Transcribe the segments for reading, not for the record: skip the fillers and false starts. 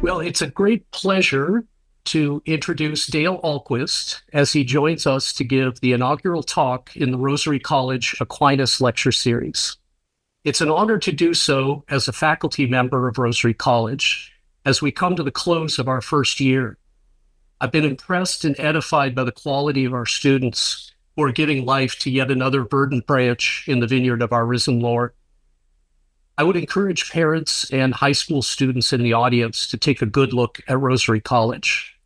Well, it's a great pleasure to introduce Dale Ahlquist as he joins us to give the inaugural talk in the Rosary College Aquinas Lecture Series. It's an honor to do so as a faculty member of Rosary College as we come to the close of our first year. I've been impressed and edified by the quality of our students who are giving life to yet another verdant branch in the vineyard of our risen Lord. I would encourage parents and high school students in the audience to take a good look at Rosary College.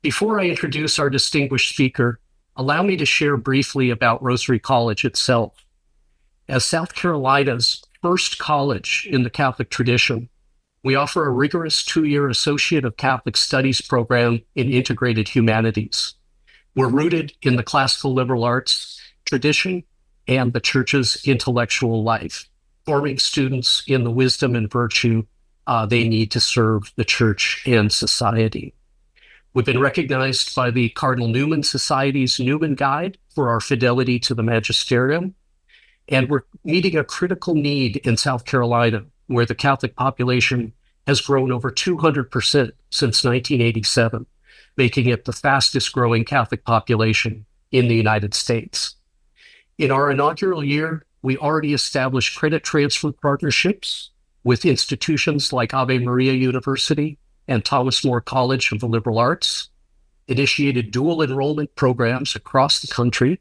Before I introduce our distinguished speaker, allow me to share briefly about Rosary College itself. As South Carolina's first college in the Catholic tradition, we offer a rigorous 2-year Associate of Catholic Studies program in integrated humanities. We're rooted in the classical liberal arts tradition and the Church's intellectual life, forming students in the wisdom and virtue they need to serve the Church and society. We've been recognized by the Cardinal Newman Society's Newman Guide for our fidelity to the magisterium, and we're meeting a critical need in South Carolina, where the Catholic population has grown over 200% since 1987, making it the fastest growing Catholic population in the United States. In our inaugural year, we already established credit transfer partnerships with institutions like Ave Maria University and Thomas More College of the Liberal Arts, initiated dual enrollment programs across the country,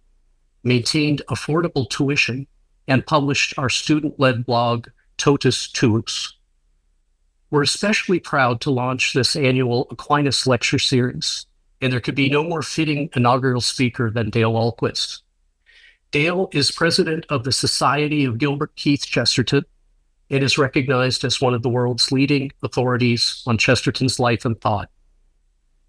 maintained affordable tuition, and published our student-led blog, Totus Tuus. We're especially proud to launch this annual Aquinas Lecture Series, and there could be no more fitting inaugural speaker than Dale Ahlquist. Dale is president of the Society of Gilbert Keith Chesterton and is recognized as one of the world's leading authorities on Chesterton's life and thought.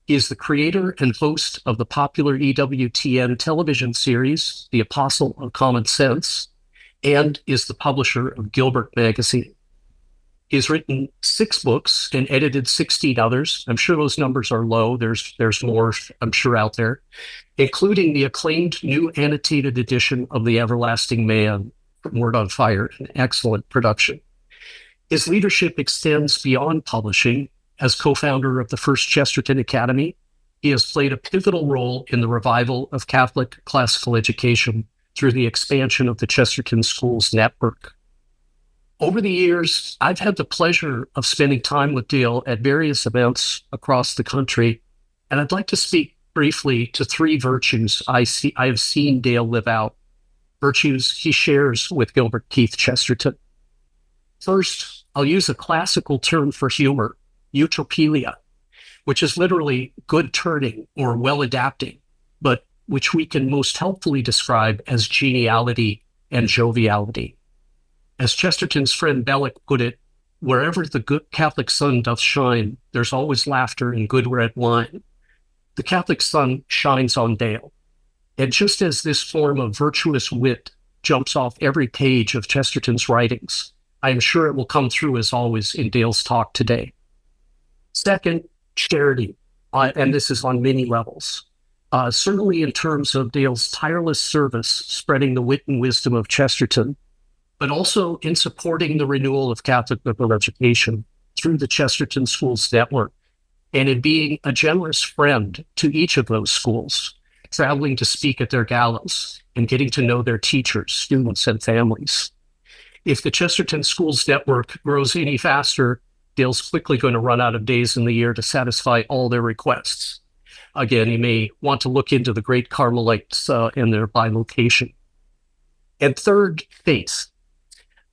He is the creator and host of the popular EWTN television series, The Apostle of Common Sense, and is the publisher of Gilbert Magazine. He has written 6 books and edited 16 others. I'm sure those numbers are low. There's more, I'm sure, out there, including the acclaimed new annotated edition of The Everlasting Man from Word on Fire, an excellent production. His leadership extends beyond publishing. As co-founder of the first Chesterton Academy, he has played a pivotal role in the revival of Catholic classical education through the expansion of the Chesterton Schools network. Over the years, I've had the pleasure of spending time with Dale at various events across the country, and I'd like to speak briefly to 3 virtues I have seen Dale live out, virtues he shares with Gilbert Keith Chesterton. First, I'll use a classical term for humor, eutropelia, which is literally good turning or well adapting, but which we can most helpfully describe as geniality and joviality. As Chesterton's friend Belloc put it, wherever the good Catholic sun doth shine, there's always laughter and good red wine. The Catholic sun shines on Dale. And just as this form of virtuous wit jumps off every page of Chesterton's writings, I am sure it will come through as always in Dale's talk today. Second, charity, and this is on many levels. Certainly in terms of Dale's tireless service spreading the wit and wisdom of Chesterton, but also in supporting the renewal of Catholic liberal education through the Chesterton Schools network, and in being a generous friend to each of those schools, traveling to speak at their galas and getting to know their teachers, students, and families. If the Chesterton Schools network grows any faster, Dale's quickly going to run out of days in the year to satisfy all their requests. Again, you may want to look into the Great Carmelites and their bilocation. And third, faith.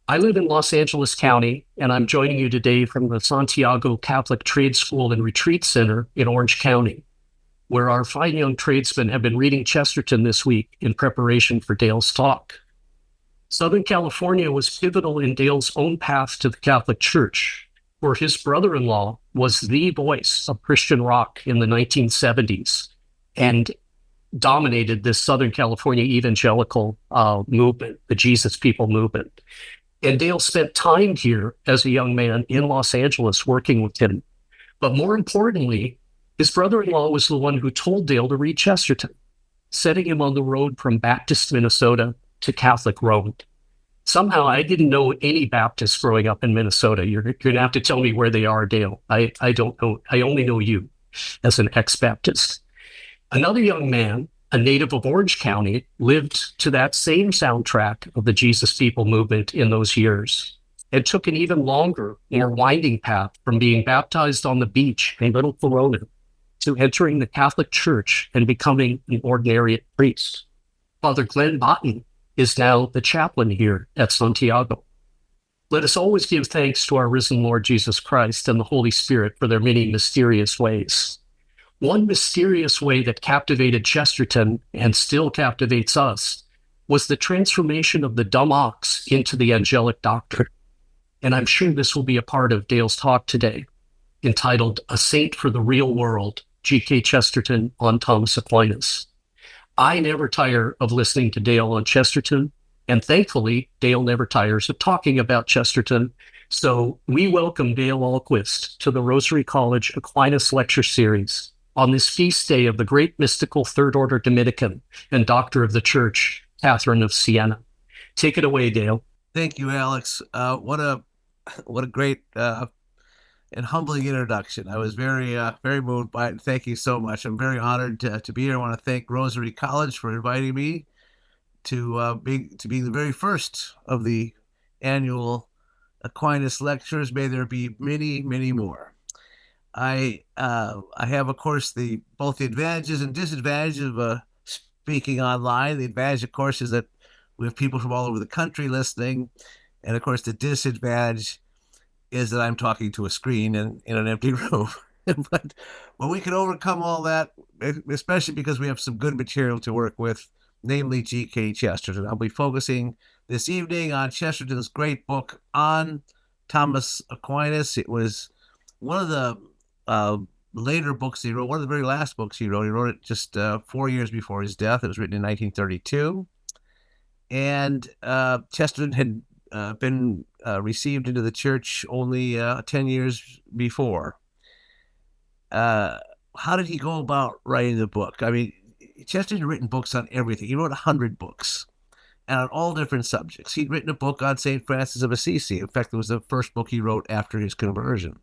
I live in Los Angeles County, and I'm joining you today from the Santiago Catholic Trade School and Retreat Center in Orange County, where our fine young tradesmen have been reading Chesterton this week in preparation for Dale's talk. Southern California was pivotal in Dale's own path to the Catholic Church, where his brother-in-law was the voice of Christian rock in the 1970s and dominated this Southern California evangelical movement, the Jesus People movement. And Dale spent time here as a young man in Los Angeles working with him. But more importantly, his brother-in-law was the one who told Dale to read Chesterton, setting him on the road from Baptist Minnesota to Catholic Rome. Somehow I didn't know any Baptists growing up in Minnesota. You're going to have to tell me where they are, Dale. I don't know. I only know you as an ex-Baptist. Another young man, a native of Orange County, lived to that same soundtrack of the Jesus People movement in those years and took an even longer, more winding path from being baptized on the beach in Little Corona to entering the Catholic Church and becoming an ordinary priest. Father Glenn Botten is now the chaplain here at Santiago. Let us always give thanks to our risen Lord Jesus Christ and the Holy Spirit for their many mysterious ways. One mysterious way that captivated Chesterton and still captivates us was the transformation of the dumb ox into the angelic doctrine. And I'm sure this will be a part of Dale's talk today, entitled A Saint for the Real World, G.K. Chesterton on Thomas Aquinas. I never tire of listening to Dale on Chesterton, and thankfully, Dale never tires of talking about Chesterton. So we welcome Dale Ahlquist to the Rosary College Aquinas Lecture Series on this feast day of the great mystical Third Order Dominican and Doctor of the Church, Catherine of Siena. Take it away, Dale. Thank you, Alex. What a great and humbling introduction. I was very moved by it. Thank you so much. I'm very honored to be here. I want to thank Rosary College for inviting me to be the very first of the annual Aquinas lectures. May there be many, many more. I have, of course, both the advantages and disadvantages of speaking online. The advantage, of course, is that we have people from all over the country listening, and of course, the disadvantage is that I'm talking to a screen in an empty room. but we can overcome all that, especially because we have some good material to work with, namely G.K. Chesterton. I'll be focusing this evening on Chesterton's great book on Thomas Aquinas. It was one of the later books he wrote, one of the very last books he wrote. He wrote it just 4 years before his death. It was written in 1932. And Chesterton had been received into the church only 10 years before. How did he go about writing the book? I mean, Chesterton had written books on everything. He wrote 100 books and on all different subjects. He'd written a book on St. Francis of Assisi. In fact, it was the first book he wrote after his conversion.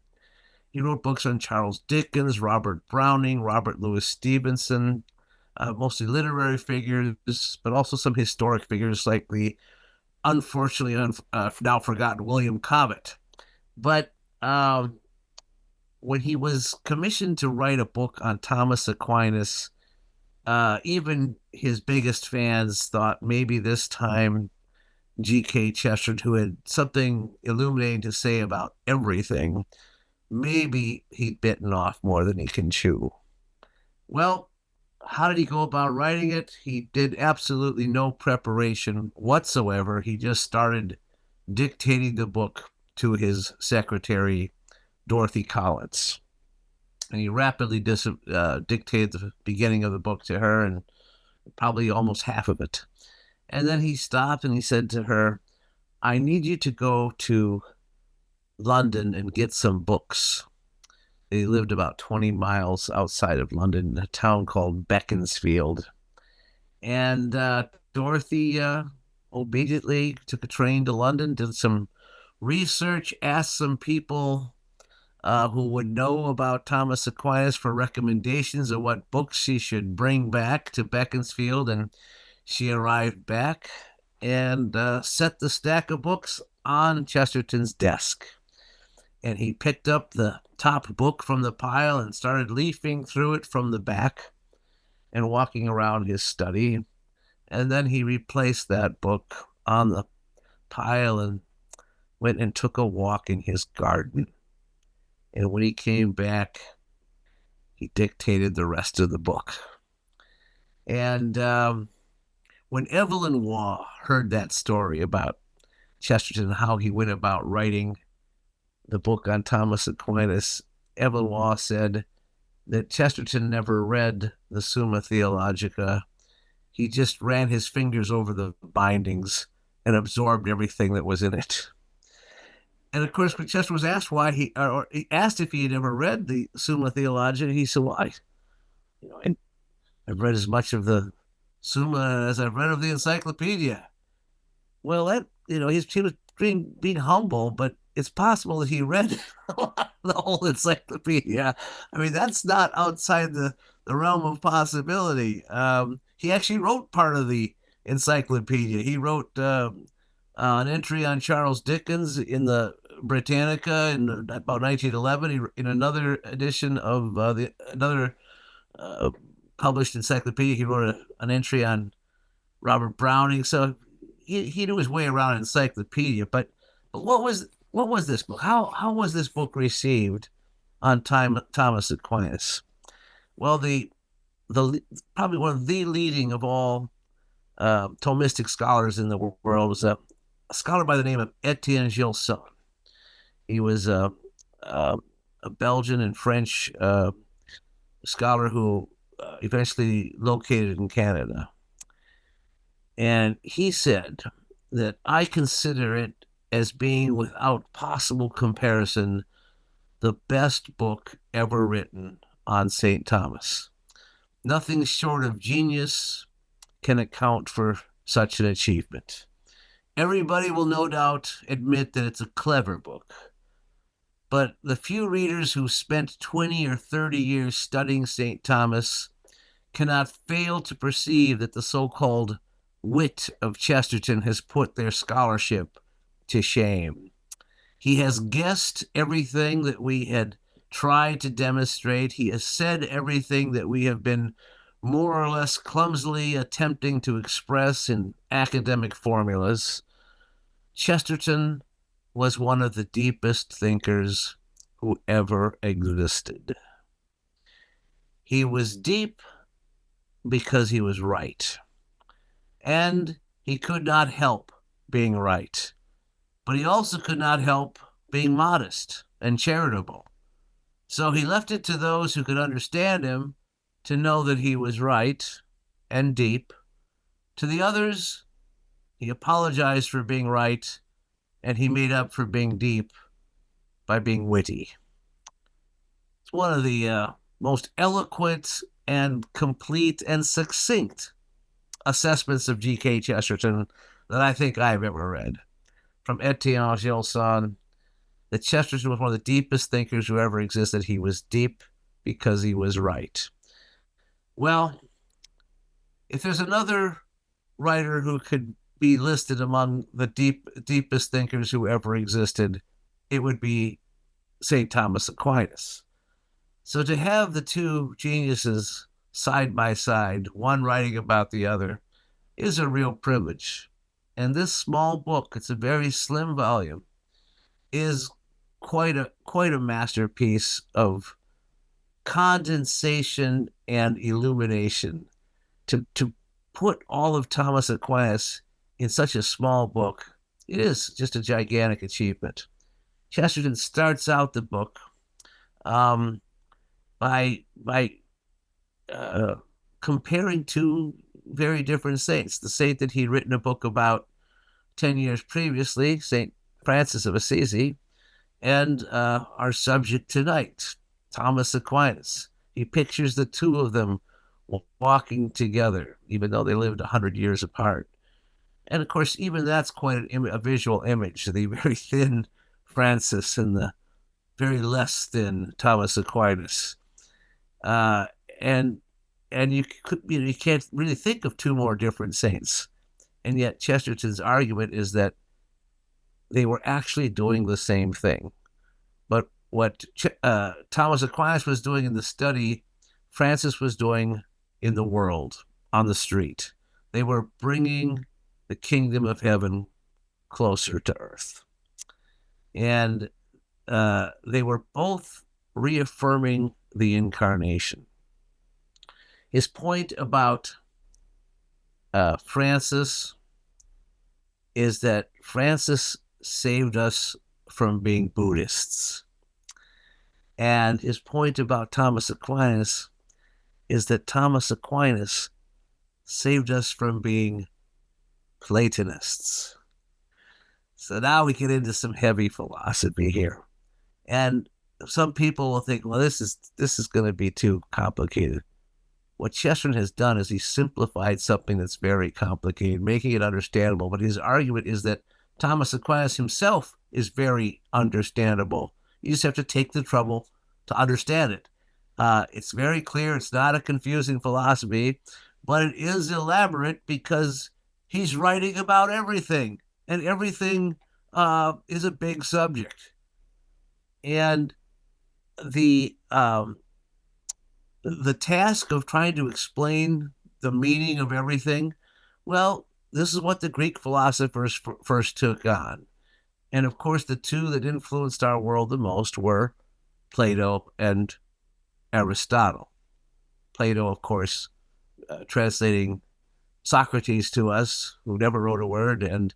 He wrote books on Charles Dickens, Robert Browning, Robert Louis Stevenson, mostly literary figures, but also some historic figures like the unfortunately now forgotten William Cobbett. But when he was commissioned to write a book on Thomas Aquinas, even his biggest fans thought maybe this time G.K. Chesterton, who had something illuminating to say about everything, maybe he'd bitten off more than he can chew. Well, how did he go about writing it? He did absolutely no preparation whatsoever. He just started dictating the book to his secretary, Dorothy Collins. And he rapidly dictated the beginning of the book to her and probably almost half of it. And then he stopped and he said to her, I need you to go to London and get some books. He lived about 20 miles outside of London in a town called Beaconsfield. And Dorothy obediently took a train to London, did some research, asked some people who would know about Thomas Aquinas for recommendations of what books she should bring back to Beaconsfield. And she arrived back and set the stack of books on Chesterton's desk. And he picked up the top book from the pile and started leafing through it from the back and walking around his study. And then he replaced that book on the pile and went and took a walk in his garden. And when he came back, he dictated the rest of the book. And when Evelyn Waugh heard that story about Chesterton and how he went about writing the book on Thomas Aquinas, Evelyn Waugh said that Chesterton never read the Summa Theologica. He just ran his fingers over the bindings and absorbed everything that was in it. And of course, when Chesterton was asked why he asked if he had ever read the Summa Theologica, he said, "Well, I've read as much of the Summa as I've read of the Encyclopedia." Well, that he was being humble, but it's possible that he read the whole encyclopedia. I mean, that's not outside the realm of possibility. He actually wrote part of the encyclopedia. He wrote an entry on Charles Dickens in the Britannica in about 1911. In another edition of another uh, published encyclopedia, he wrote an entry on Robert Browning. So he knew his way around an encyclopedia. But what was this book? How was this book received on Thomas Aquinas? Well, the probably one of the leading of all Thomistic scholars in the world was a scholar by the name of Etienne Gilson. He was a Belgian and French scholar who eventually located in Canada. And he said that I consider it as being without possible comparison the best book ever written on St. Thomas. Nothing short of genius can account for such an achievement. Everybody will no doubt admit that it's a clever book, but the few readers who spent 20 or 30 years studying St. Thomas cannot fail to perceive that the so-called wit of Chesterton has put their scholarship to shame. He has guessed everything that we had tried to demonstrate. He has said everything that we have been more or less clumsily attempting to express in academic formulas. Chesterton was one of the deepest thinkers who ever existed. He was deep because he was right. And he could not help being right. But he also could not help being modest and charitable. So he left it to those who could understand him to know that he was right and deep. To the others, he apologized for being right, and he made up for being deep by being witty. It's one of the most eloquent and complete and succinct assessments of G.K. Chesterton that I think I've ever read. From Etienne Gilson, that Chesterton was one of the deepest thinkers who ever existed. He was deep because he was right. Well, if there's another writer who could be listed among the deepest thinkers who ever existed, it would be St. Thomas Aquinas. So to have the two geniuses side by side, one writing about the other, is a real privilege. And this small book, it's a very slim volume, is quite a masterpiece of condensation and illumination. To put all of Thomas Aquinas in such a small book, it is just a gigantic achievement. Chesterton starts out the book by comparing two very different saints. The saint that he'd written a book about 10 years previously, St. Francis of Assisi, and our subject tonight, Thomas Aquinas. He pictures the two of them walking together, even though they lived 100 years apart. And of course, even that's quite a visual image, the very thin Francis and the very less thin Thomas Aquinas. And you can't really think of two more different saints. And yet Chesterton's argument is that they were actually doing the same thing. But what Thomas Aquinas was doing in the study, Francis was doing in the world, on the street. They were bringing the kingdom of heaven closer to earth. And they were both reaffirming the incarnation. His point about Francis is that Francis saved us from being Buddhists. And his point about Thomas Aquinas is that Thomas Aquinas saved us from being Platonists. So now we get into some heavy philosophy here. And some people will think, well, this is going to be too complicated. what Chesterton has done is he simplified something that's very complicated, making it understandable. But his argument is that Thomas Aquinas himself is very understandable. You just have to take the trouble to understand it. It's very clear. It's not a confusing philosophy, but it is elaborate because he's writing about everything, and everything is a big subject. And the task of trying to explain the meaning of everything, well, this is what the Greek philosophers first took on. And of course, the two that influenced our world the most were Plato and Aristotle. Plato, of course, translating Socrates to us, who never wrote a word, and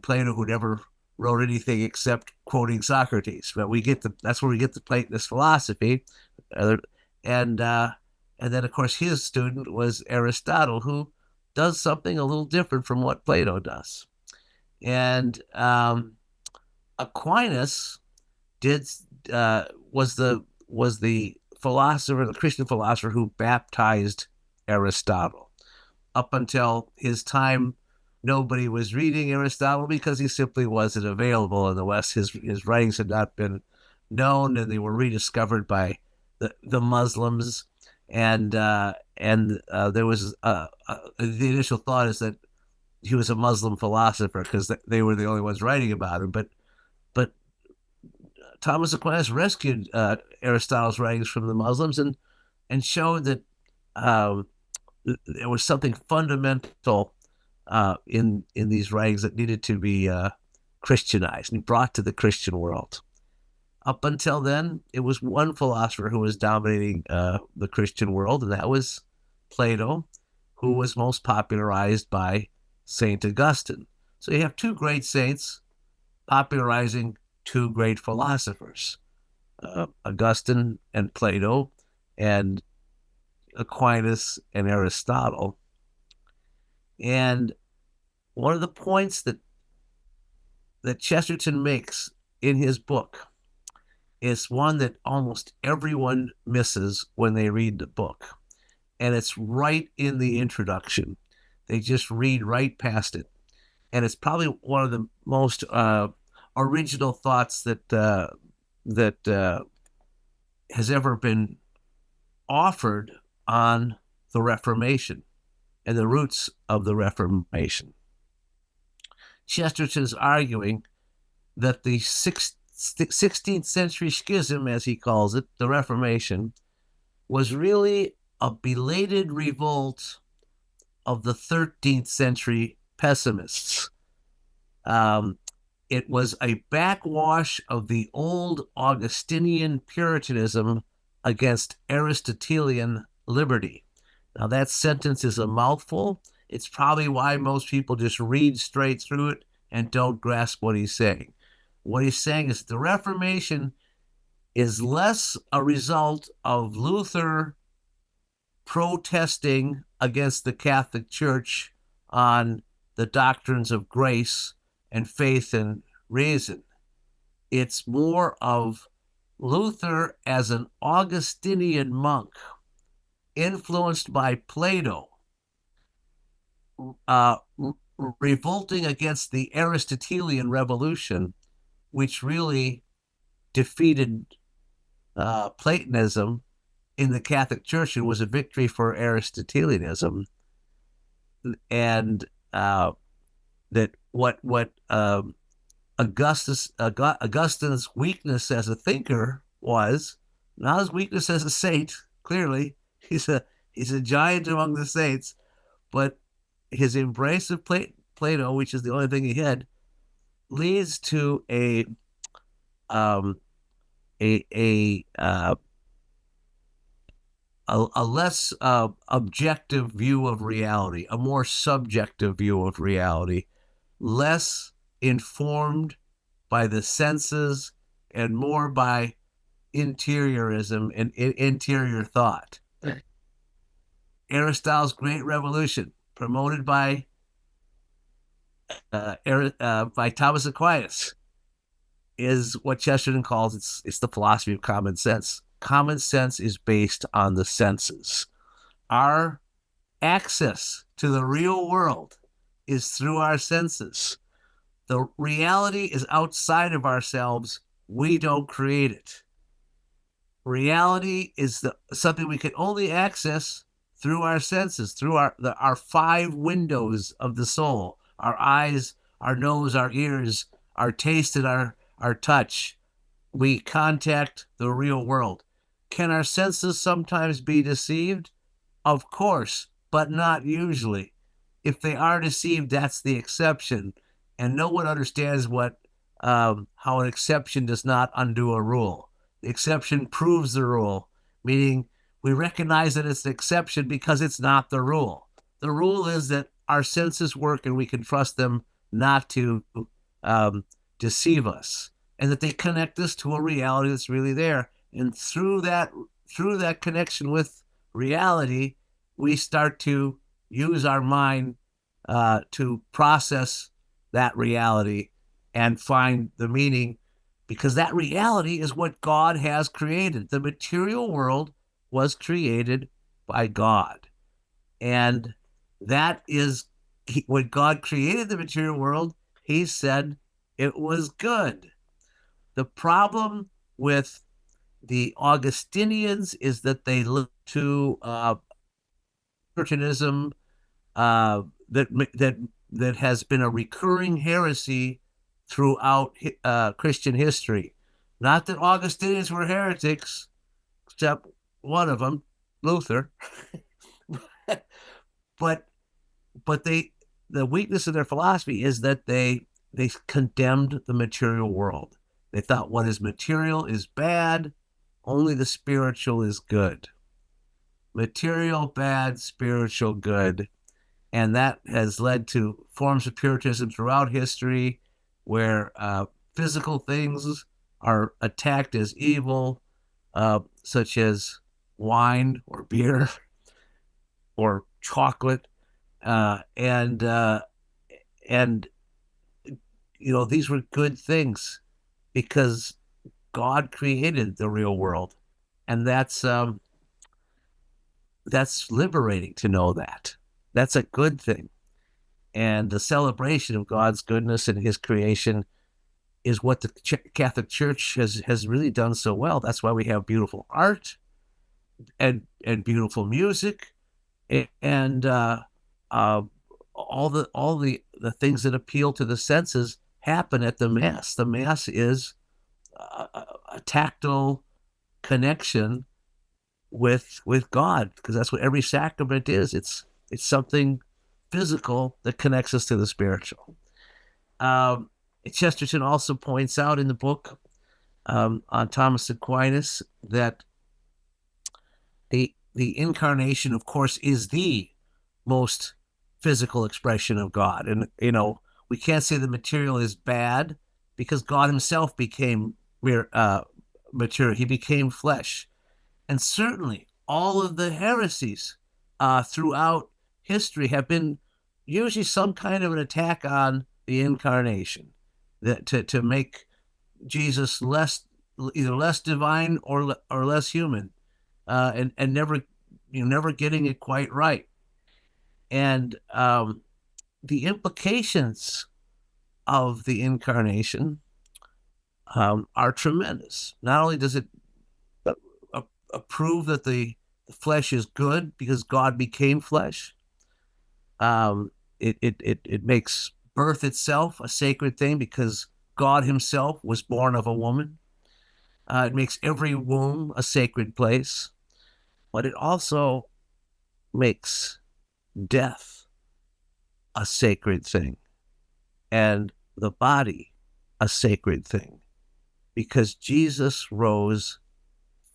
Plato, who never wrote anything except quoting Socrates. But that's where we get the Platonist philosophy. And then, of course, his student was Aristotle, who does something a little different from what Plato does. And Aquinas was the philosopher, the Christian philosopher, who baptized Aristotle. Up until his time, nobody was reading Aristotle because he simply wasn't available in the West. His writings had not been known, and they were rediscovered by the Muslims. And there was the initial thought is that he was a Muslim philosopher because they were the only ones writing about him. But Thomas Aquinas rescued Aristotle's writings from the Muslims and showed that there was something fundamental in these writings that needed to be Christianized and brought to the Christian world. Up until then, it was one philosopher who was dominating the Christian world, and that was Plato, who was most popularized by Saint Augustine. So you have two great saints popularizing two great philosophers, Augustine and Plato, and Aquinas and Aristotle. And one of the points that Chesterton makes in his book is one that almost everyone misses when they read the book. And it's right in the introduction. They just read right past it. And it's probably one of the most original thoughts that has ever been offered on the Reformation and the roots of the Reformation. Chesterton's arguing that the 16th century schism, as he calls it, the Reformation, was really a belated revolt of the 13th century pessimists. It was a backwash of the old Augustinian Puritanism against Aristotelian liberty. Now, that sentence is a mouthful. It's probably why most people just read straight through it and don't grasp what he's saying. What he's saying is the Reformation is less a result of Luther protesting against the Catholic Church on the doctrines of grace and faith and reason. It's more of Luther as an Augustinian monk influenced by Plato, revolting against the Aristotelian revolution, which really defeated Platonism in the Catholic Church. It was a victory for Aristotelianism, and that what Augustine's weakness as a thinker was not his weakness as a saint. Clearly, he's a giant among the saints, but his embrace of Plato, which is the only thing he had, leads to a less objective view of reality, a more subjective view of reality, less informed by the senses and more by interiorism and interior thought. Aristotle's Great Revolution, promoted by Thomas Aquinas, is what Chesterton calls it's the philosophy of common sense. Common sense is based on the senses. Our access to the real world is through our senses. The reality is outside of ourselves. We don't create it. Reality is something we can only access through our senses, through our five windows of the soul: our eyes, our nose, our ears, our taste, and our touch. We contact the real world. Can our senses sometimes be deceived? Of course, but not usually. If they are deceived, that's the exception. And no one understands how an exception does not undo a rule. The exception proves the rule, meaning we recognize that it's the exception because it's not the rule. The rule is that our senses work and we can trust them not to deceive us, and that they connect us to a reality that's really there. And through that connection with reality, we start to use our mind to process that reality and find the meaning, because that reality is what God has created. The material world was created by God. And that is, when God created the material world, he said it was good. The problem with the Augustinians is that they look to Chestertonism that has been a recurring heresy throughout Christian history. Not that Augustinians were heretics, except one of them, Luther, but the weakness of their philosophy is that they condemned the material world. They thought what is material is bad, only the spiritual is good. Material bad, spiritual good. And that has led to forms of Puritanism throughout history where physical things are attacked as evil, such as wine or beer or chocolate. And these were good things because God created the real world. And that's liberating to know that. That's a good thing. And the celebration of God's goodness and his creation is what the Catholic Church has really done so well. That's why we have beautiful art and beautiful music and all the things that appeal to the senses happen at the Mass. The Mass is a tactile connection with God, because that's what every sacrament is. It's something physical that connects us to the spiritual. Chesterton also points out in the book on Thomas Aquinas that the incarnation, of course, is the most physical expression of God. And, we can't say the material is bad because God himself became material. He became flesh. And certainly all of the heresies throughout history have been usually some kind of an attack on the incarnation, that to make Jesus either less divine or less human, and never getting it quite right. And the implications of the incarnation are tremendous. Not only does it prove that the flesh is good because God became flesh, it makes birth itself a sacred thing because God himself was born of a woman. It makes every womb a sacred place, but it also makes death a sacred thing and the body a sacred thing, because Jesus rose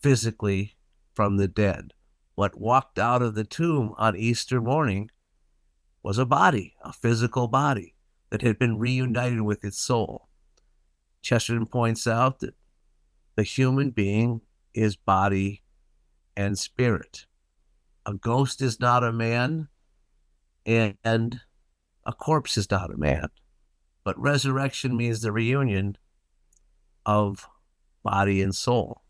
physically from the dead. What walked out of the tomb on Easter morning was a body, a physical body that had been reunited with its soul. Chesterton points out that the human being is body and spirit. A ghost is not a man, and a corpse is not a man. But resurrection means the reunion of body and soul.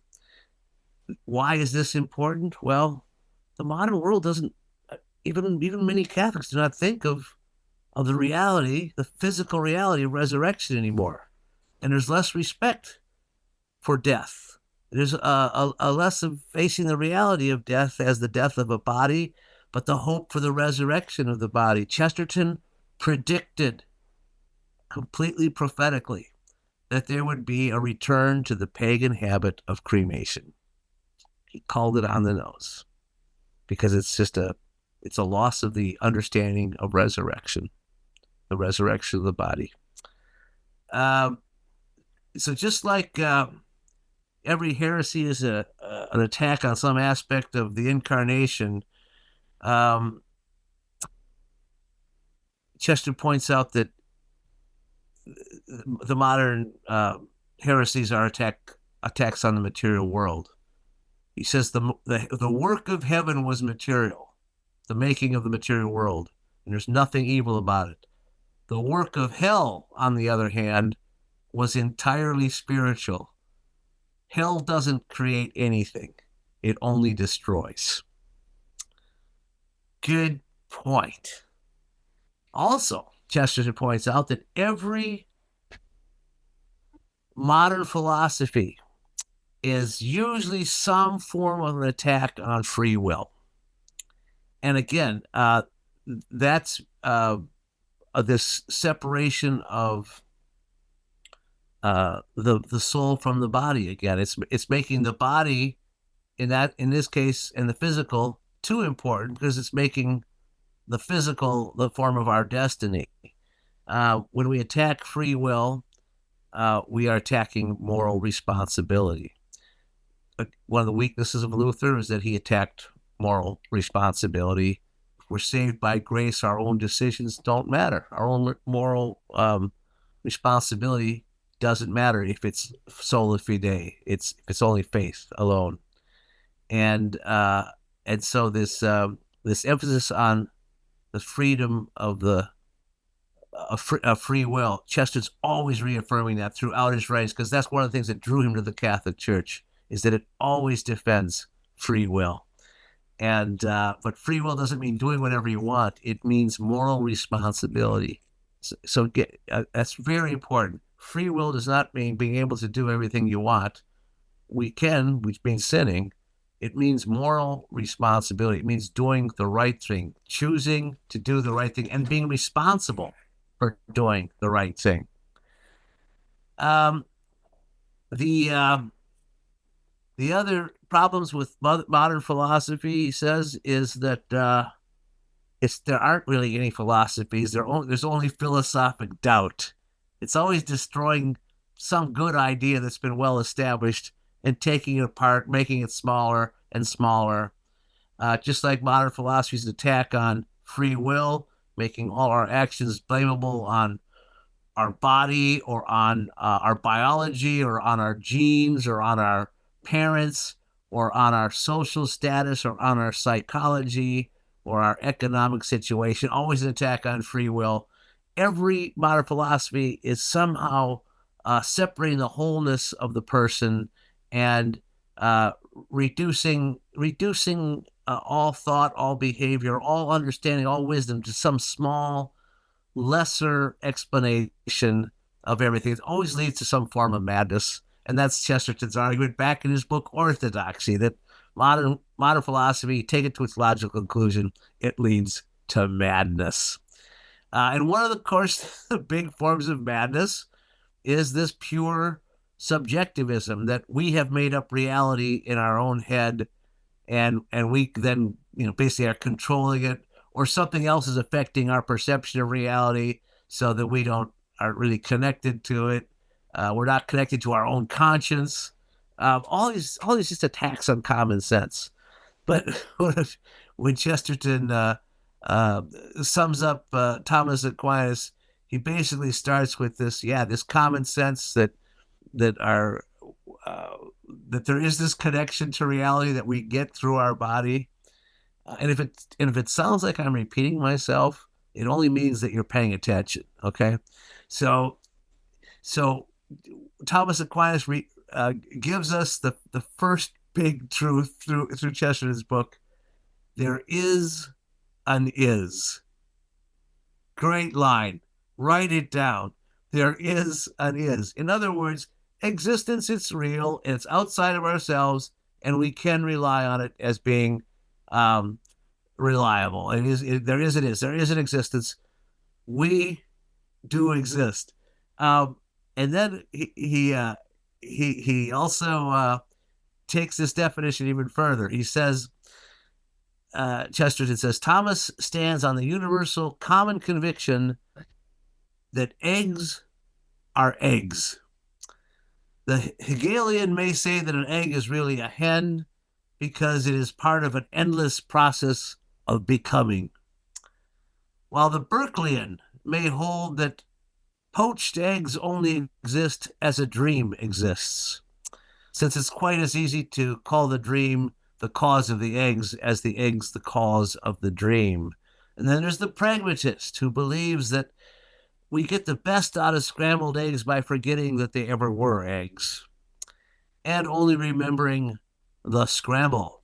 Why is this important? Well, the modern world doesn't, even many Catholics do not think of the reality, the physical reality of resurrection anymore. And there's less respect for death. There's a less of facing the reality of death as the death of a body, but the hope for the resurrection of the body. Chesterton predicted completely prophetically that there would be a return to the pagan habit of cremation. He called it on the nose because it's a loss of the understanding of resurrection, the resurrection of the body. So just like every heresy is an attack on some aspect of the incarnation, Chester points out that the modern heresies are attacks on the material world. He says the work of heaven was material, the making of the material world, and there's nothing evil about it. The work of hell, on the other hand, was entirely spiritual. Hell doesn't create anything. It only destroys. Good point. Also, Chesterton points out that every modern philosophy is usually some form of an attack on free will. And again, that's this separation of the soul from the body again. It's making the body, in this case, and the physical too important, because it's making the physical the form of our destiny. When we attack free will, we are attacking moral responsibility. One of the weaknesses of Luther is that he attacked moral responsibility. If we're saved by grace, our own decisions don't matter. Our own moral responsibility doesn't matter if it's sola fide. It's only faith alone. And so this emphasis on the freedom of the free will, Chesterton's always reaffirming that throughout his writings, because that's one of the things that drew him to the Catholic Church, is that it always defends free will. And but free will doesn't mean doing whatever you want. It means moral responsibility. So that's very important. Free will does not mean being able to do everything you want. We can, which means sinning. It means moral responsibility. It means doing the right thing, choosing to do the right thing, and being responsible for doing the right thing. The other problems with modern philosophy, he says, is that there aren't really any philosophies. There's only philosophic doubt. It's always destroying some good idea that's been well established and taking it apart, making it smaller and smaller. Just like modern philosophy's attack on free will, making all our actions blamable on our body or on our biology or on our genes or on our parents or on our social status or on our psychology or our economic situation, always an attack on free will. Every modern philosophy is somehow separating the wholeness of the person and reducing all thought, all behavior, all understanding, all wisdom to some small, lesser explanation of everything. It always leads to some form of madness. And that's Chesterton's argument back in his book Orthodoxy, that modern philosophy, take it to its logical conclusion, it leads to madness. And one of the, of course, the big forms of madness is this pure subjectivism, that we have made up reality in our own head, and we then basically are controlling it, or something else is affecting our perception of reality, so that we aren't really connected to it. We're not connected to our own conscience. All these just attacks on common sense. But when Chesterton sums up Thomas Aquinas, he basically starts with this common sense that there is this connection to reality that we get through our body. And if it sounds like I'm repeating myself, it only means that you're paying attention. Okay, so Thomas Aquinas gives us the first big truth through Chesterton's book, There is an is. Great line. Write it down. There is an is. In other words, existence is real, it's outside of ourselves, and we can rely on it as being reliable. There is an existence. We do exist. And then he also takes this definition even further. He says, Chesterton says, Thomas stands on the universal common conviction that eggs are eggs. The Hegelian may say that an egg is really a hen because it is part of an endless process of becoming, while the Berkeleyan may hold that poached eggs only exist as a dream exists, since it's quite as easy to call the dream the cause of the eggs as the eggs the cause of the dream. And then there's the pragmatist who believes that we get the best out of scrambled eggs by forgetting that they ever were eggs and only remembering the scramble.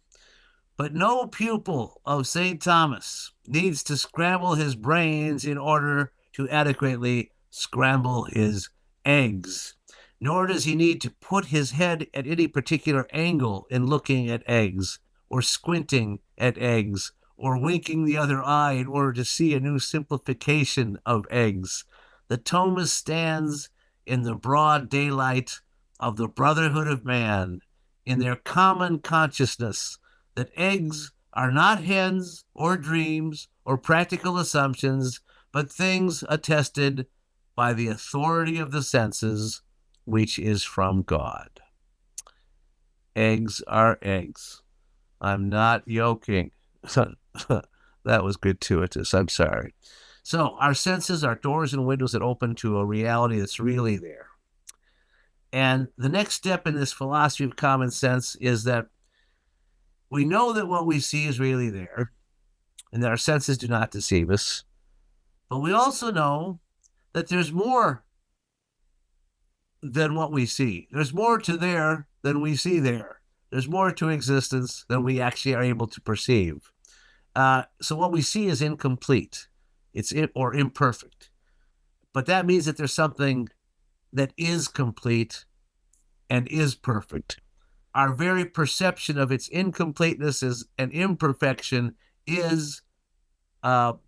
But no pupil of St. Thomas needs to scramble his brains in order to adequately scramble his eggs, nor does he need to put his head at any particular angle in looking at eggs, or squinting at eggs, or winking the other eye in order to see a new simplification of eggs. The Thomist stands in the broad daylight of the brotherhood of man, in their common consciousness that eggs are not hens or dreams or practical assumptions, but things attested by the authority of the senses, which is from God. Eggs are eggs. I'm not joking. That was gratuitous. I'm sorry. So our senses are doors and windows that open to a reality that's really there. And the next step in this philosophy of common sense is that we know that what we see is really there, and that our senses do not deceive us. But we also know that there's more than what we see. There's more to there than we see there. There's more to existence than we actually are able to perceive. So what we see is incomplete. Or imperfect. But that means that there's something that is complete and is perfect. Our very perception of its incompleteness and imperfection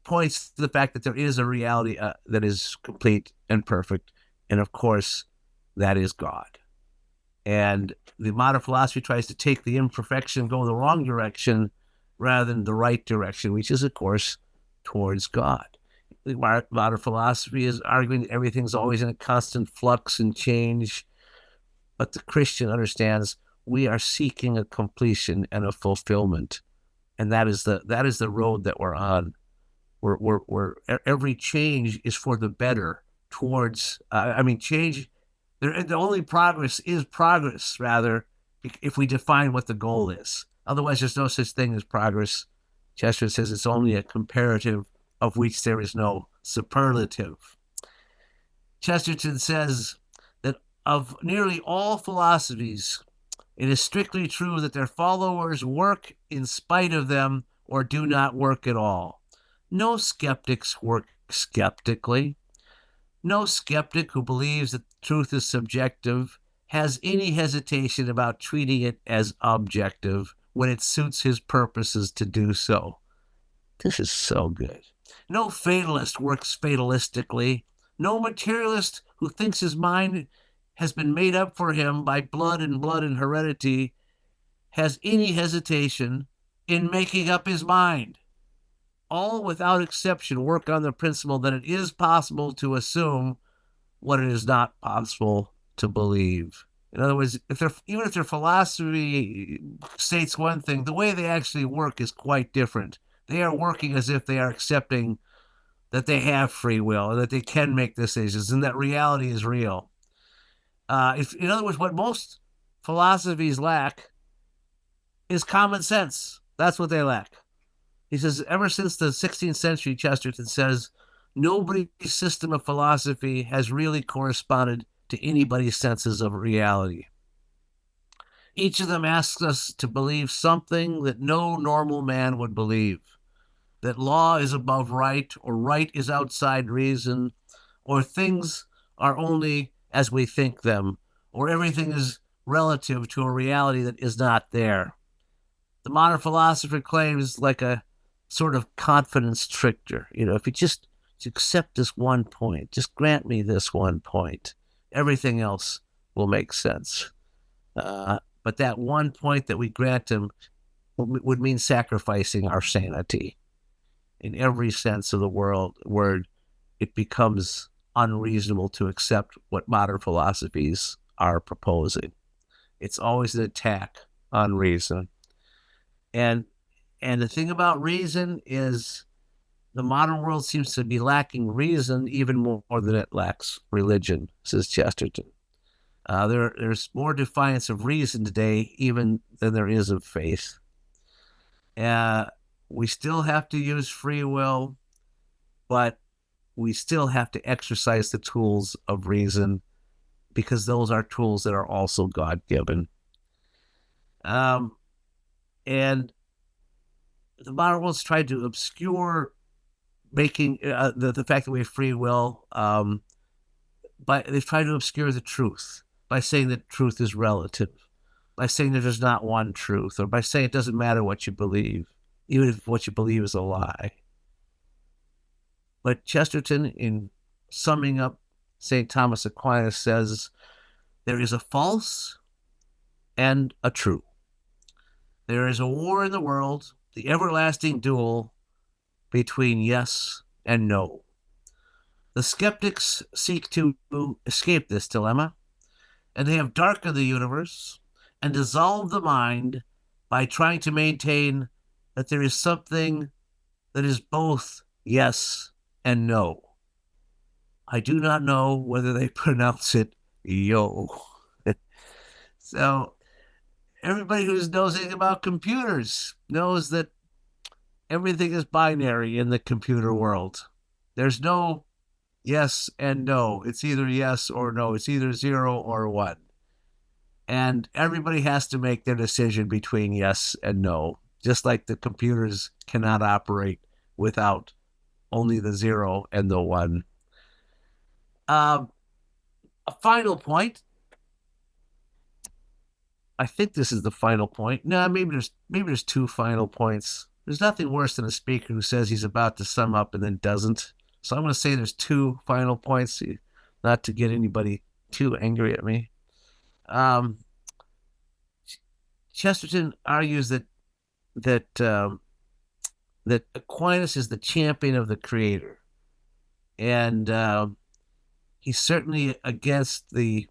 points to the fact that there is a reality that is complete and perfect. And of course, that is God. And the modern philosophy tries to take the imperfection and go the wrong direction rather than the right direction, which is, of course, towards God. The modern philosophy is arguing that everything's always in a constant flux and change. But the Christian understands we are seeking a completion and a fulfillment. And that is the road that we're on. We're every change is for the better towards, change. The only progress is progress, rather, if we define what the goal is. Otherwise, there's no such thing as progress. Chesterton says it's only a comparative of which there is no superlative. Chesterton says that of nearly all philosophies, it is strictly true that their followers work in spite of them or do not work at all. No skeptics work skeptically. No skeptic who believes that truth is subjective has any hesitation about treating it as objective when it suits his purposes to do so. This is so good. No fatalist works fatalistically. No materialist who thinks his mind has been made up for him by blood and heredity has any hesitation in making up his mind. All, without exception, work on the principle that it is possible to assume what it is not possible to believe. In other words, even if their philosophy states one thing, the way they actually work is quite different. They are working as if they are accepting that they have free will and that they can make decisions and that reality is real. In other words, what most philosophies lack is common sense. That's what they lack. He says, ever since the 16th century, Chesterton says, nobody's system of philosophy has really corresponded to anybody's senses of reality. Each of them asks us to believe something that no normal man would believe, that law is above right, or right is outside reason, or things are only as we think them, or everything is relative to a reality that is not there. The modern philosopher claims like a sort of confidence trickster. If you just accept this one point, just grant me this one point, everything else will make sense. But that one point that we grant him would mean sacrificing our sanity. In every sense of the word, it becomes unreasonable to accept what modern philosophies are proposing. It's always an attack on reason. And the thing about reason is the modern world seems to be lacking reason even more than it lacks religion, says Chesterton. There's more defiance of reason today even than there is of faith. We still have to use free will, but we still have to exercise the tools of reason because those are tools that are also God-given. And the modern world's tried to obscure making the fact that we have free will, but they've tried to obscure the truth by saying that truth is relative, by saying that there's not one truth, or by saying it doesn't matter what you believe, even if what you believe is a lie. But Chesterton, in summing up St. Thomas Aquinas, says there is a false and a true. There is a war in the world, the everlasting duel between yes and no. The skeptics seek to escape this dilemma, and they have darkened the universe and dissolved the mind by trying to maintain that there is something that is both yes and no. I do not know whether they pronounce it yo. So everybody who knows anything about computers knows that everything is binary in the computer world. There's no yes and no. It's either yes or no. It's either 0 or 1. And everybody has to make their decision between yes and no, just like the computers cannot operate without only the 0 and the 1. A final point. I think this is the final point. No, maybe there's 2 final points. There's nothing worse than a speaker who says he's about to sum up and then doesn't. So I'm going to say there's 2 final points, not to get anybody too angry at me. Chesterton argues that Aquinas is the champion of the Creator, and he's certainly against the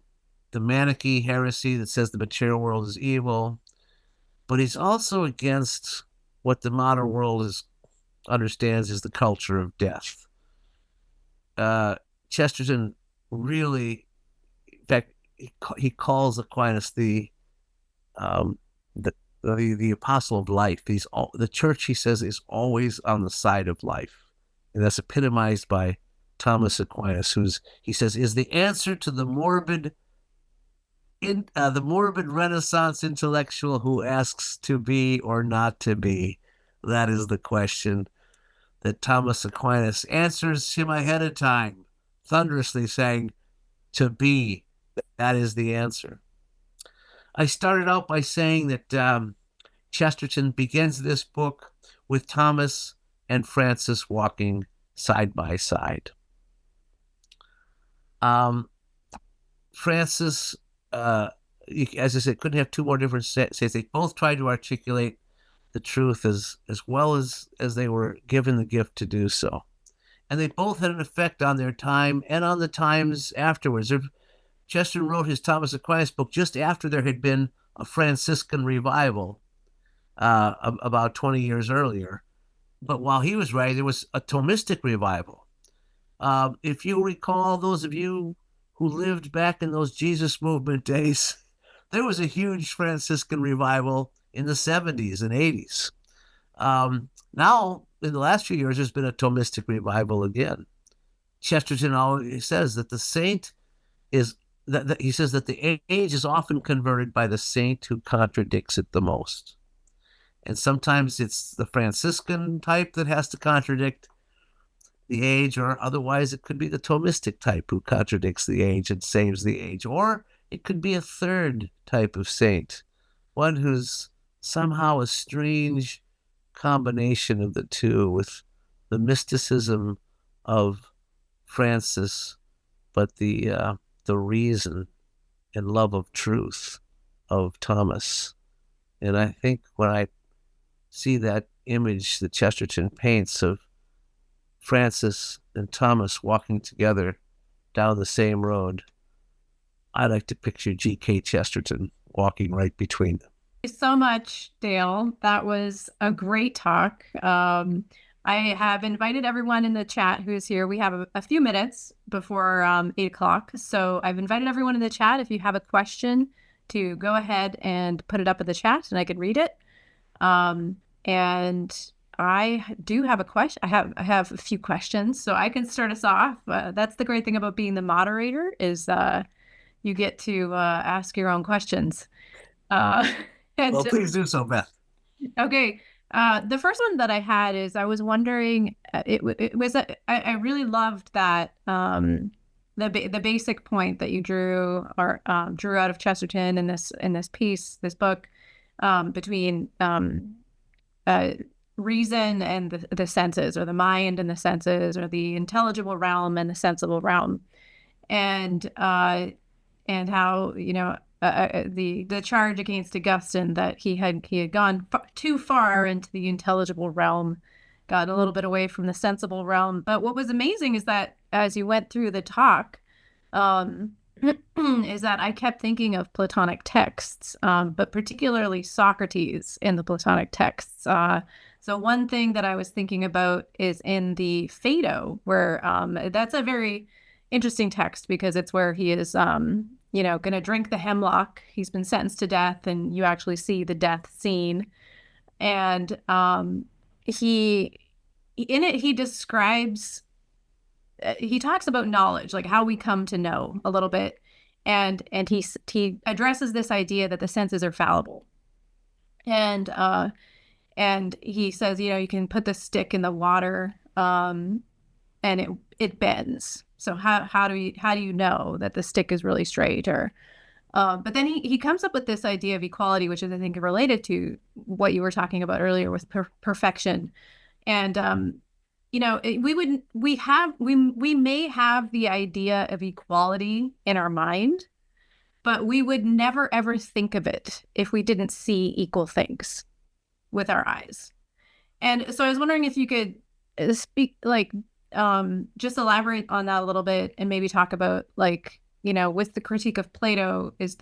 Manichae heresy that says the material world is evil, but he's also against what the modern world understands as the culture of death. Chesterton really, in fact, he calls Aquinas the apostle of life. The church, he says, is always on the side of life, and that's epitomized by Thomas Aquinas, he says is the answer to the morbid Renaissance intellectual who asks to be or not to be. That is the question that Thomas Aquinas answers him ahead of time, thunderously saying, to be. That is the answer. I started out by saying that Chesterton begins this book with Thomas and Francis walking side by side. Francis, as I said, couldn't have 2 more different says. They both tried to articulate the truth as well as they were given the gift to do so. And they both had an effect on their time and on the times afterwards. Chesterton wrote his Thomas Aquinas book just after there had been a Franciscan revival about 20 years earlier. But while he was writing, there was a Thomistic revival. If you recall, those of you who lived back in those Jesus movement days, there was a huge Franciscan revival in the 70s and 80s. Now, in the last few years, there's been a Thomistic revival again. Chesterton always says that the saint is he says that the age is often converted by the saint who contradicts it the most. And sometimes it's the Franciscan type that has to contradict the age, or otherwise it could be the Thomistic type who contradicts the age and saves the age. Or it could be a third type of saint, one who's somehow a strange combination of the two, with the mysticism of Francis, but the reason and love of truth of Thomas. And I think when I see that image that Chesterton paints of Francis and Thomas walking together down the same road, I like to picture G.K. Chesterton walking right between them. Thank you so much, Dale. That was a great talk. I have invited everyone in the chat who's here. We have a few minutes before 8 o'clock. So I've invited everyone in the chat. If you have a question, to go ahead and put it up in the chat and I could read it. And I do have a question. I have a few questions, so I can start us off. That's the great thing about being the moderator, is you get to ask your own questions. Well, please do so, Beth. Okay. The first one that I had is, I was wondering, I really loved that the basic point that you drew out of Chesterton in this piece, this book, between reason and the senses, or the mind and the senses, or the intelligible realm and the sensible realm, and how, the charge against Augustine that he had gone too far into the intelligible realm, got a little bit away from the sensible realm. But what was amazing is that as you went through the talk, is that I kept thinking of Platonic texts, but particularly Socrates in the Platonic texts. So one thing that I was thinking about is in the Phaedo, where that's a very interesting text, because it's where he is, going to drink the hemlock. He's been sentenced to death, and you actually see the death scene. And he describes, he talks about knowledge, like how we come to know a little bit. And he addresses this idea that the senses are fallible. And he says, you can put the stick in the water, and it bends. So how do you know that the stick is really straight? Or but then he comes up with this idea of equality, which is, I think, related to what you were talking about earlier with perfection. And we may have the idea of equality in our mind, but we would never ever think of it if we didn't see equal things with our eyes. And so I was wondering if you could speak, just elaborate on that a little bit, and maybe talk about, with the critique of Plato, is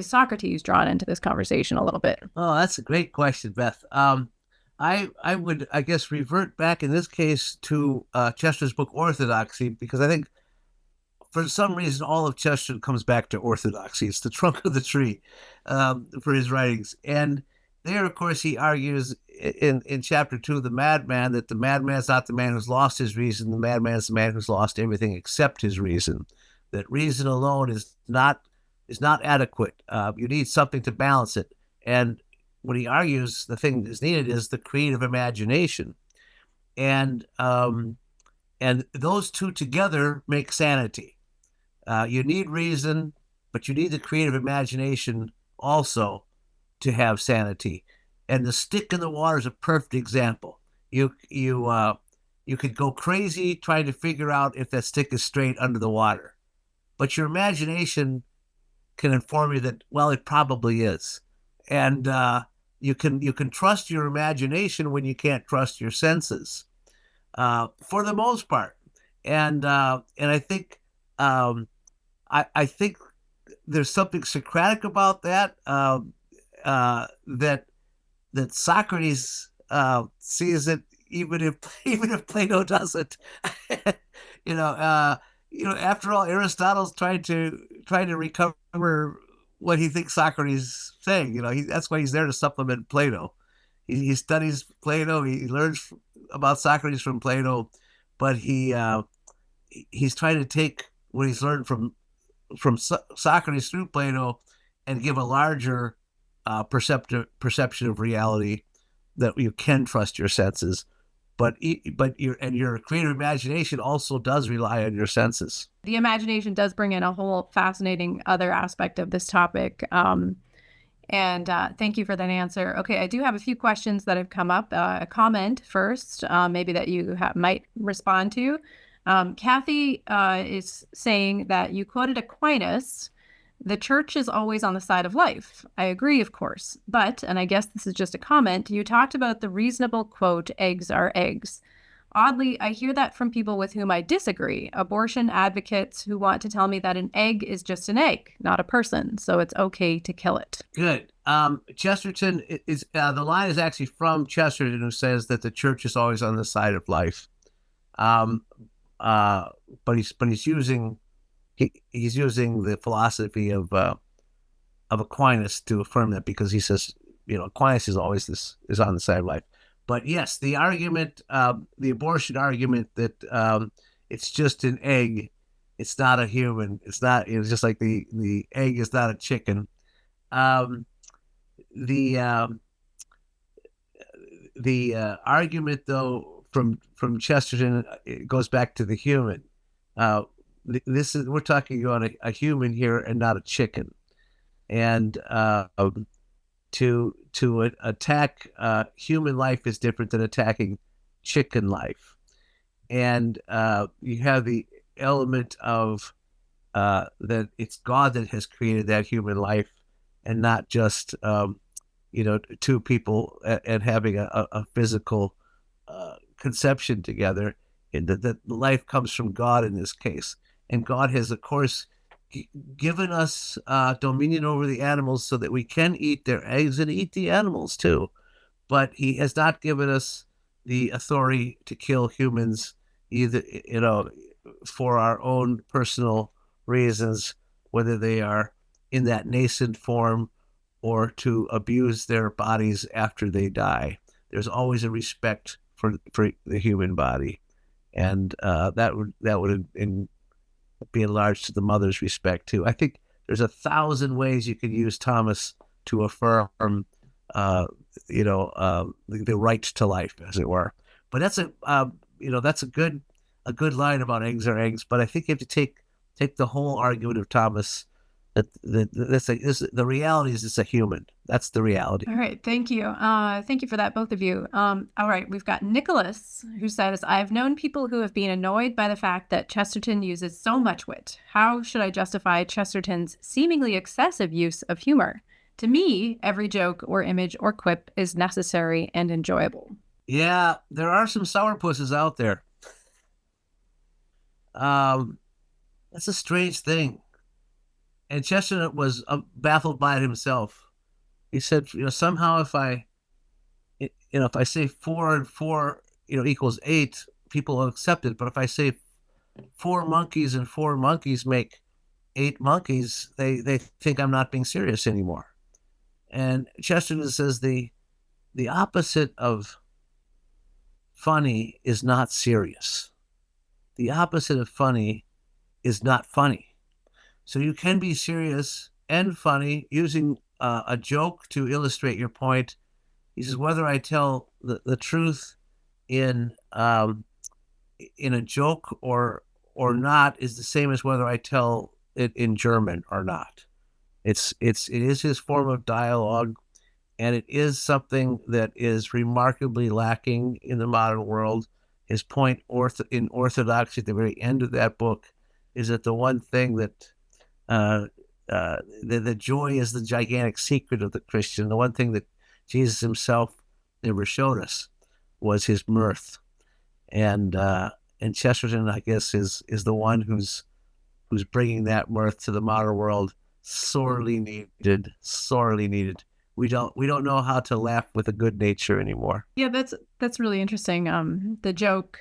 Socrates drawn into this conversation a little bit? Oh, that's a great question, Beth. I would, I guess, revert back in this case to Chesterton's book Orthodoxy, because I think for some reason all of Chesterton comes back to orthodoxy. It's the trunk of the tree for his writings. And there, of course, he argues in chapter 2 of The Madman that the madman is not the man who's lost his reason. The madman is the man who's lost everything except his reason. That reason alone is not adequate. You need something to balance it. And what he argues, the thing that's needed is the creative imagination. And those two together make sanity. You need reason, but you need the creative imagination also to have sanity. And the stick in the water is a perfect example. You could go crazy trying to figure out if that stick is straight under the water, but your imagination can inform you that, well, it probably is. And you can trust your imagination when you can't trust your senses, for the most part. And I think I think there's something Socratic about that. That Socrates sees it, even if Plato doesn't. After all, Aristotle's trying to recover what he thinks Socrates is saying. That's why he's there to supplement Plato. He studies Plato. He learns about Socrates from Plato, but he's trying to take what he's learned from Socrates through Plato, and give a larger perception of reality, that you can trust your senses, but your creative imagination also does rely on your senses. The imagination does bring in a whole fascinating other aspect of this topic. And thank you for that answer. Okay, I do have a few questions that have come up. A comment first, maybe that you might respond to. Kathy is saying that you quoted Aquinas, "The church is always on the side of life." I agree, of course. But, and I guess this is just a comment, you talked about the reasonable quote, "Eggs are eggs." Oddly, I hear that from people with whom I disagree, abortion advocates who want to tell me that an egg is just an egg, not a person, so it's okay to kill it. Good. Chesterton is the line is actually from Chesterton, who says that the church is always on the side of life. But he's using the philosophy of Aquinas to affirm that, because he says, Aquinas is always is on the side of life. But yes, the argument, the abortion argument that it's just an egg, it's not a human, it's just like the egg is not a chicken. The argument, though, from Chesterton, it goes back to the human. We're talking about a human here and not a chicken, and to attack human life is different than attacking chicken life. And you have the element of that it's God that has created that human life, and not just two people and having a physical conception together. And that life comes from God in this case, and God has, of course, given us dominion over the animals so that we can eat their eggs and eat the animals too. But he has not given us the authority to kill humans, either, for our own personal reasons, whether they are in that nascent form or to abuse their bodies after they die. There's always a respect for the human body. And that would be enlarged to the mother's respect too. I think there's 1,000 ways you could use Thomas to affirm, the right to life, as it were. But that's a good line about eggs are eggs. But I think you have to take the whole argument of Thomas. The reality is it's a human. That's the reality. All right. Thank you. Thank you for that, both of you. All right. We've got Nicholas, who says, "I've known people who have been annoyed by the fact that Chesterton uses so much wit. How should I justify Chesterton's seemingly excessive use of humor? To me, every joke or image or quip is necessary and enjoyable." Yeah, there are some sourpusses out there. That's a strange thing. And Chesterton was baffled by it himself. He said, somehow if I say 4 and 4, equals 8, people will accept it. But if I say 4 monkeys and 4 monkeys make 8 monkeys, they think I'm not being serious anymore. And Chesterton says the opposite of funny is not serious. The opposite of funny is not funny. So you can be serious and funny using a joke to illustrate your point. He says, whether I tell the truth in a joke or not is the same as whether I tell it in German or not. It is his form of dialogue, and it is something that is remarkably lacking in the modern world. His point in Orthodoxy at the very end of that book is that the one thing that the joy is the gigantic secret of the Christian. The one thing that Jesus himself never showed us was his mirth, and Chesterton, I guess, is the one who's bringing that mirth to the modern world. Sorely needed. We don't know how to laugh with a good nature anymore. Yeah, that's really interesting. The joke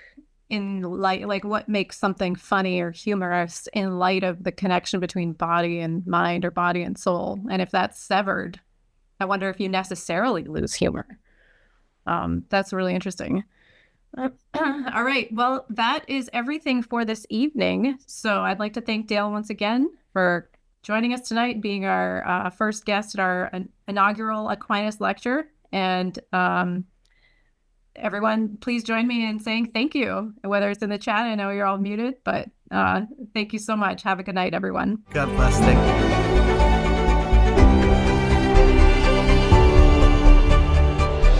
in light, like what makes something funny or humorous in light of the connection between body and mind or body and soul. And if that's severed, I wonder if you necessarily lose humor. That's really interesting. All right. Well, that is everything for this evening. So I'd like to thank Dale once again for joining us tonight, being our first guest at our inaugural Aquinas lecture. And everyone, please join me in saying thank you, whether it's in the chat. I know you're all muted, but thank you so much. Have a good night, everyone. God bless. Thank you.